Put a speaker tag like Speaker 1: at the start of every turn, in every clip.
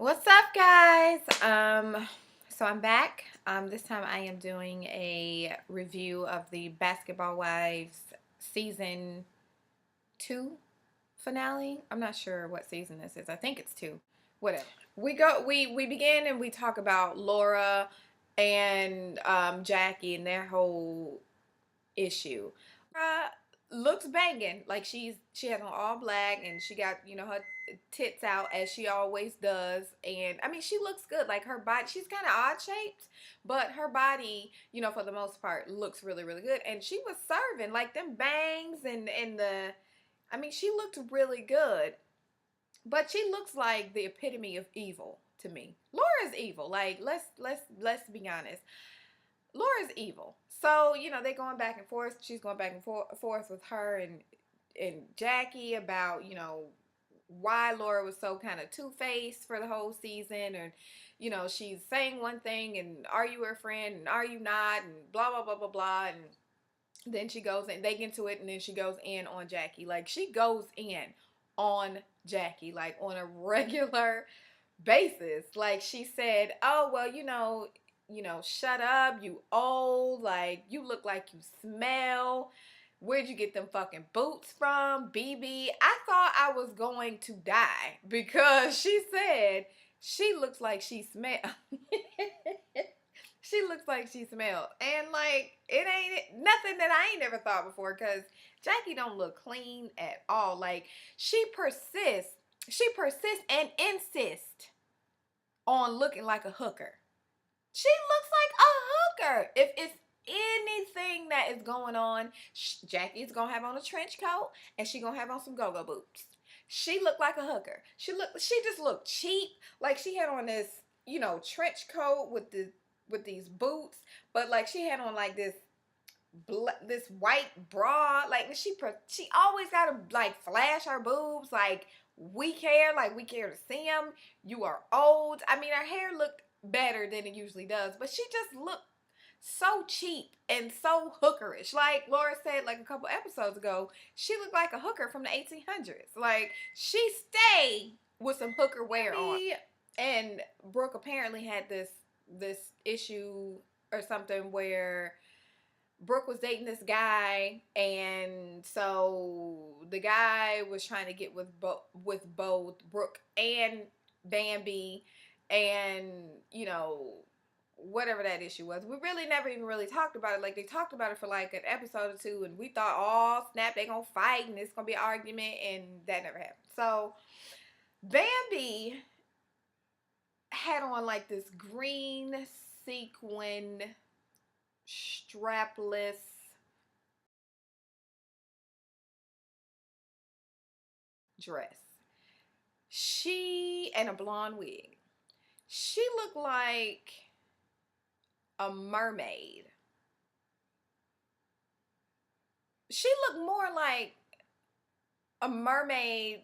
Speaker 1: What's up, guys? So I'm back. This time I am doing a review of the Basketball Wives season 2 finale. I'm not sure what season this is. I think it's 2. Whatever. We begin and we talk about Laura and Jackie and their whole issue. Looks banging, like she has on all black and she got her tits out as she always does, and I mean she looks good. Like her body, she's kind of odd shaped, but her body, for the most part, looks really really good. And she was serving like them bangs and the, I mean she looked really good, but she looks like the epitome of evil to me. Laura's evil. Like let's be honest. Laura's evil. So, they're going back and forth. She's going back and forth with her and Jackie about, why Laura was so kind of two-faced for the whole season. And, she's saying one thing and are you her friend and are you not and blah, blah, blah, blah, blah. And then she goes in, they get into it, and then she goes in on Jackie. Like, she goes in on Jackie, like, on a regular basis. Like, she said, oh, well, shut up, you old, like, you look like you smell. Where'd you get them fucking boots from, BB? I thought I was going to die because she said she looks like she smell. She looks like she smelled. And like, it ain't nothing that I ain't never thought before, because Jackie don't look clean at all. Like, she persists and insists on looking like a hooker. She looks like a hooker. If it's anything that is going on, Jackie's gonna have on a trench coat and she gonna have on some go-go boots. She looked like a hooker. She just looked cheap. Like, she had on this, trench coat with these boots, but like she had on like this white bra. Like, she always gotta like flash her boobs. Like, we care to see them. You are old. I mean, her hair looked better than it usually does, but she just looked so cheap and so hookerish. Like Laura said like a couple episodes ago, she looked like a hooker from the 1800s. Like, she stayed with some hooker wear on. And Brooke apparently had this issue or something where Brooke was dating this guy, and so the guy was trying to get with both Brooke and Bambi, and whatever that issue was. We really never even really talked about it. Like, they talked about it for like an episode or two, and we thought, oh snap, they gonna fight and it's gonna be an argument, and that never happened. So Bambi had on like this green sequin strapless dress. She, and a blonde wig. She looked like a mermaid. She looked more like a mermaid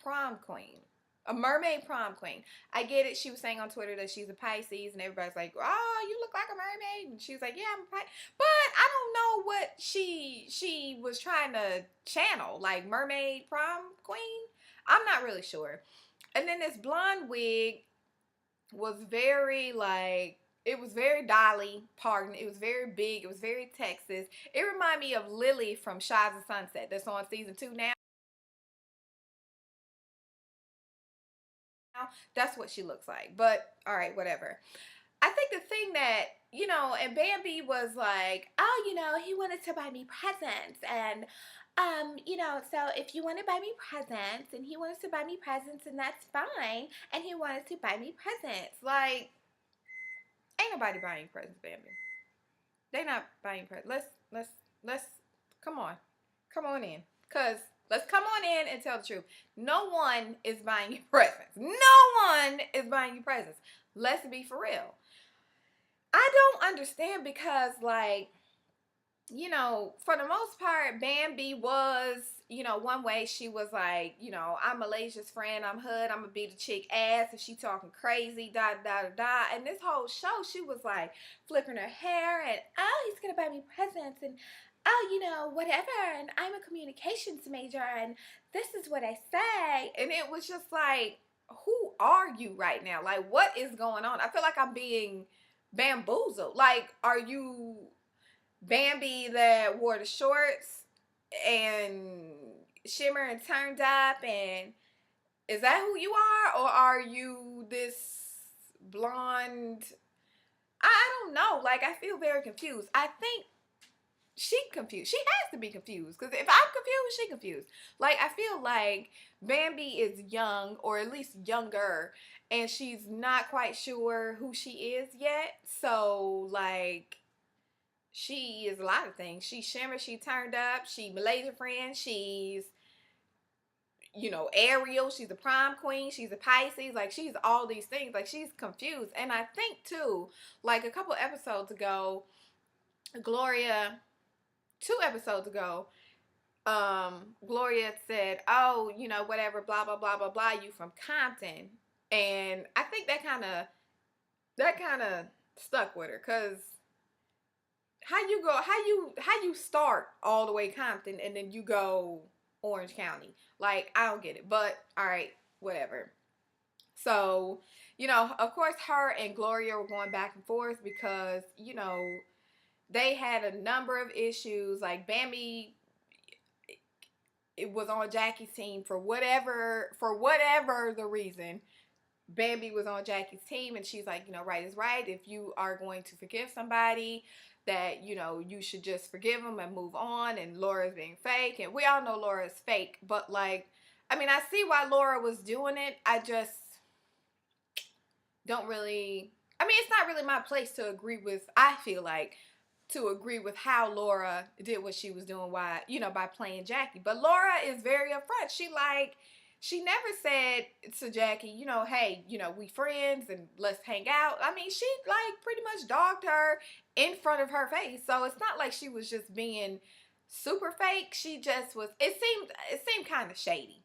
Speaker 1: prom queen. A mermaid prom queen. I get it. She was saying on Twitter that she's a Pisces, and everybody's like, oh, you look like a mermaid. And she was like, yeah, I'm a Pisces. But I don't know what she was trying to channel. Like, mermaid prom queen? I'm not really sure. And then this blonde wig was very like, it was very Dolly Parton. It was very big. It was very Texas. It reminded me of Lily from Shies of Sunset that's on season 2 now. That's what she looks like. But all right, whatever. I think the thing that, and Bambi was like, oh, he wanted to buy me presents. And, so if you want to buy me presents, and he wants to buy me presents, and that's fine. And he wanted to buy me presents. Like, ain't nobody buying presents, Bambi. They not buying presents. Let's, come on. Come on in. Because let's come on in and tell the truth. No one is buying you presents. No one is buying you presents. Let's be for real. I don't understand, because like, for the most part, Bambi was, one way she was like, I'm Malaysia's friend, I'm hood, I'm gonna beat a chick ass if she talking crazy, da da da da. And this whole show, she was like flipping her hair and, oh, he's gonna buy me presents, and oh, whatever, and I'm a communications major, and this is what I say. And it was just like, who are you right now? Like, what is going on? I feel like I'm being bamboozled. Like, are you Bambi that wore the shorts and shimmer and turned up, and is that who you are, or are you this blonde? I don't know. Like, I feel very confused. I think she confused. She has to be confused, because if I'm confused, she confused. Like, I feel like Bambi is young, or at least younger, and she's not quite sure who she is yet. So, like, she is a lot of things. She shimmer, she turned up, she Malaysia friend, she's, Ariel, she's a prom queen, she's a Pisces, like, she's all these things. Like, she's confused. And I think too, like, a couple episodes ago, Gloria, 2 episodes ago, Gloria said, "Oh, whatever, blah blah blah blah blah, you from Compton." And I think that kind of stuck with her, cuz how you start all the way Compton and then you go Orange County? Like, I don't get it. But all right, whatever. So, of course her and Gloria were going back and forth because, they had a number of issues. Like, Bambi, it was on Jackie's team for whatever the reason. Bambi was on Jackie's team, and she's like, right is right. If you are going to forgive somebody, that, you should just forgive them and move on. And Laura's being fake, and we all know Laura's fake, but, like, I mean, I see why Laura was doing it. I just don't really, I mean, it's not really my place to agree with, I feel like, to agree with how Laura did what she was doing, by playing Jackie. But Laura is very upfront. She never said to Jackie, hey, we friends and let's hang out. I mean, she, like, pretty much dogged her in front of her face. So it's not like she was just being super fake. She just was, it seemed kind of shady.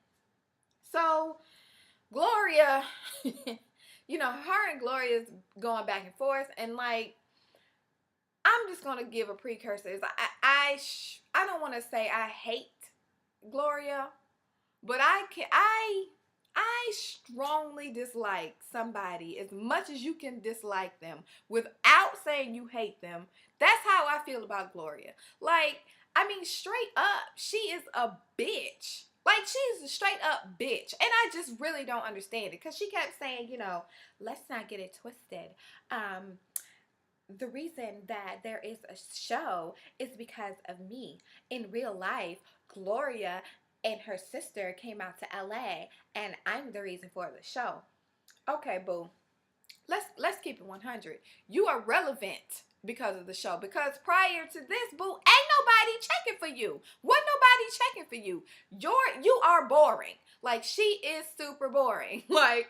Speaker 1: So Gloria, her and Gloria's going back and forth, and, like, I'm just gonna give a precursor. I don't want to say I hate Gloria, but I strongly dislike somebody as much as you can dislike them without saying you hate them. That's how I feel about Gloria. Like, I mean, straight up, she is a bitch. Like, she's a straight up bitch. And I just really don't understand it, because she kept saying, let's not get it twisted. The reason that there is a show is because of me. In real life, Gloria and her sister came out to LA, and I'm the reason for the show. Okay, boo. Let's keep it 100. You are relevant because of the show. Because prior to this, boo, ain't nobody checking for you. Wasn't nobody checking for you. You are boring. Like, she is super boring. Like,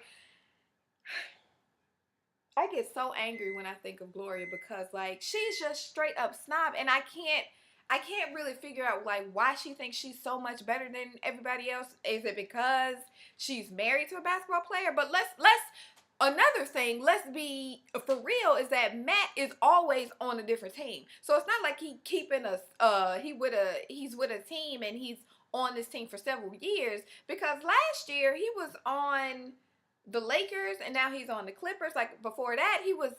Speaker 1: I get so angry when I think of Gloria, because, like, she's just straight up snob, and I can't really figure out, like, why she thinks she's so much better than everybody else. Is it because she's married to a basketball player? But another thing, let's be for real, is that Matt is always on a different team. So it's not like he's with a team and he's on this team for several years, because last year he was on the Lakers and now he's on the Clippers. Like, before that, he was,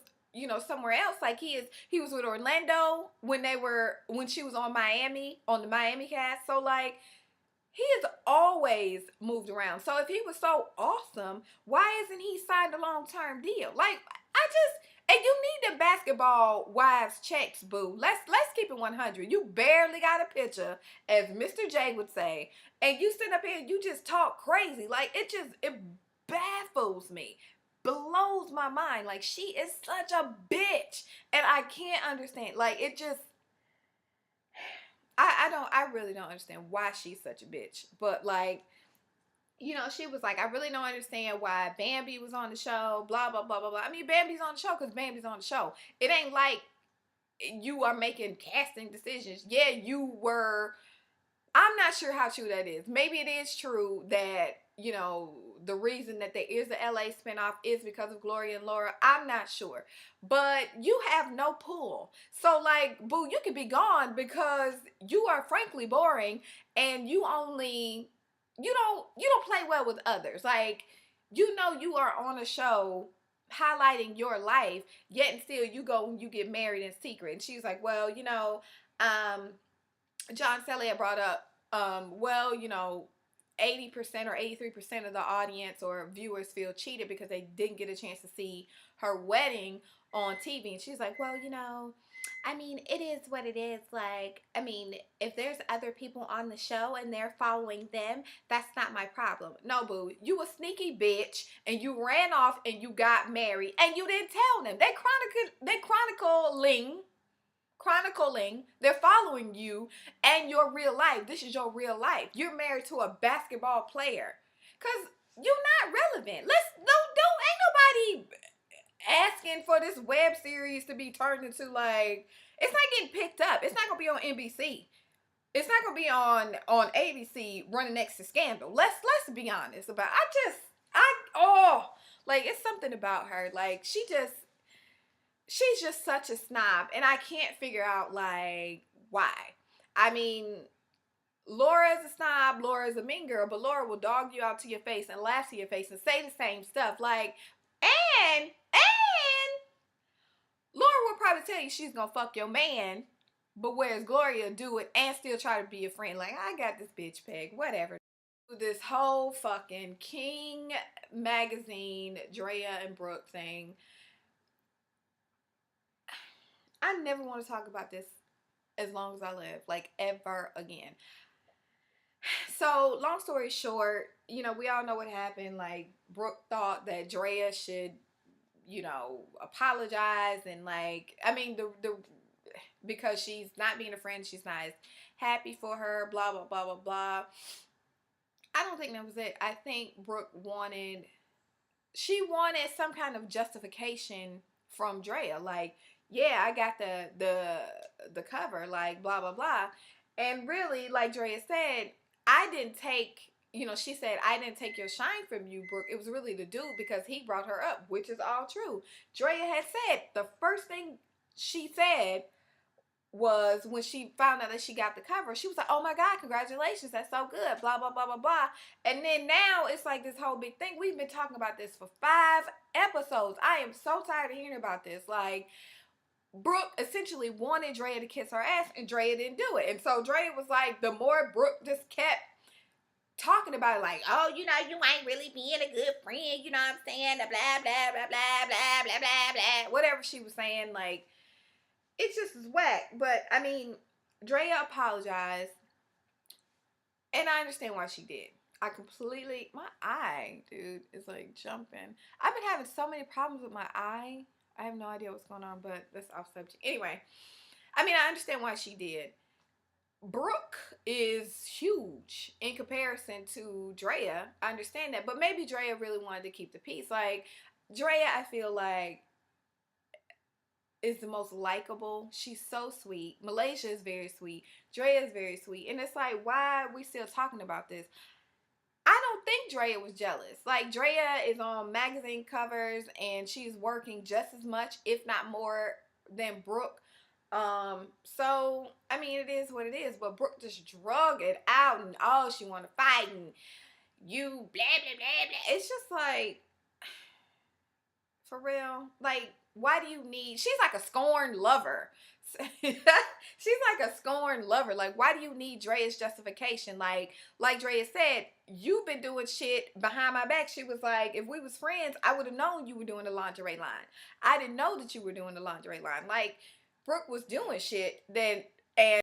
Speaker 1: somewhere else. Like, he was with Orlando when she was on the Miami cast. So, like, he has always moved around. So if he was so awesome, why isn't he signed a long-term deal? Like, and you need the basketball wives checks, boo. Let's keep it 100. You barely got a picture, as Mr. J would say, and you sit up here and you just talk crazy. Like, it baffles me, blows my mind. Like, she is such a bitch, and I can't understand. Like, it just, I really don't understand why she's such a bitch. But, like, she was like, I really don't understand why Bambi was on the show, blah blah blah blah blah. I mean, Bambi's on the show because Bambi's on the show. It ain't like you are making casting decisions. Yeah, you were. I'm not sure how true that is. Maybe it is true that, the reason that there is a LA spinoff is because of Gloria and Laura. I'm not sure. But you have no pull. So, like, boo, you could be gone because you are frankly boring, and you don't play well with others. Like, you know you are on a show highlighting your life, yet and still you go and you get married in secret. And she's like, well, um, John Sally had brought up, well, 80% or 83% of the audience or viewers feel cheated because they didn't get a chance to see her wedding on TV. And she's like, well, I mean, it is what it is. Like, I mean, if there's other people on the show and they're following them, that's not my problem. No, boo, you a sneaky bitch and you ran off and you got married and you didn't tell them. Chronicling, they're following you and your real life. This is your real life. You're married to a basketball player. Cause you're not relevant. Ain't nobody asking for this web series to be turned into, like, it's not getting picked up. It's not gonna be on NBC. It's not gonna be on ABC running next to Scandal. Let's be honest about. Like, it's something about her. Like, she's just such a snob, and I can't figure out, like, why. I mean, Laura is a snob, Laura is a mean girl, but Laura will dog you out to your face and laugh to your face and say the same stuff. Like, and Laura will probably tell you she's gonna fuck your man, but whereas Gloria do it and still try to be a friend. Like, I got this bitch pegged, whatever. This whole fucking King magazine, Drea and Brooke thing. I never want to talk about this as long as I live, like, ever again. So, long story short, we all know what happened. Like, Brooke thought that Drea should, apologize, and, like, I mean, the because she's not being a friend, she's not as happy for her, blah, blah, blah, blah, blah. I don't think that was it. I think Brooke wanted some kind of justification from Drea. Like, yeah, I got the cover, like, blah, blah, blah. And really, like Drea said, I didn't take, she said, I didn't take your shine from you, Brooke. It was really the dude, because he brought her up, which is all true. Drea had said, the first thing she said was, when she found out that she got the cover, she was like, oh my God, congratulations, that's so good, blah, blah, blah, blah, blah. And then now it's like this whole big thing. We've been talking about this for 5 episodes. I am so tired of hearing about this. Like, Brooke essentially wanted Drea to kiss her ass, and Drea didn't do it. And so Drea was like, the more Brooke just kept talking about it, like, oh, you ain't really being a good friend, you know what I'm saying, blah, blah, blah, blah, blah, blah, blah, blah, whatever she was saying, like, it's just whack. But, I mean, Drea apologized, and I understand why she did. My eye, dude, is, like, jumping. I've been having so many problems with my eye. I have no idea what's going on, but that's off subject. Anyway, I mean, I understand why she did. Brooke is huge in comparison to Drea. I understand that. But maybe Drea really wanted to keep the peace. Like, Drea, I feel like, is the most likable. She's so sweet. Malaysia is very sweet. Drea is very sweet. And it's like, why are we still talking about this? I don't think Drea was jealous. Like, Drea is on magazine covers and she's working just as much, if not more, than Brooke. So, I mean, it is what it is. But Brooke just drug it out, and oh, she want to fight, and you blah, blah, blah, blah. It's just like, for real? Like, why do you need... She's like a scorned lover. She's like a scorned lover. Like, why do you need Drea's justification? Like Drea said, you've been doing shit behind my back. She was like, if we was friends, I would have known you were doing the lingerie line. I didn't know that you were doing the lingerie line. Like, Brooke was doing shit that... And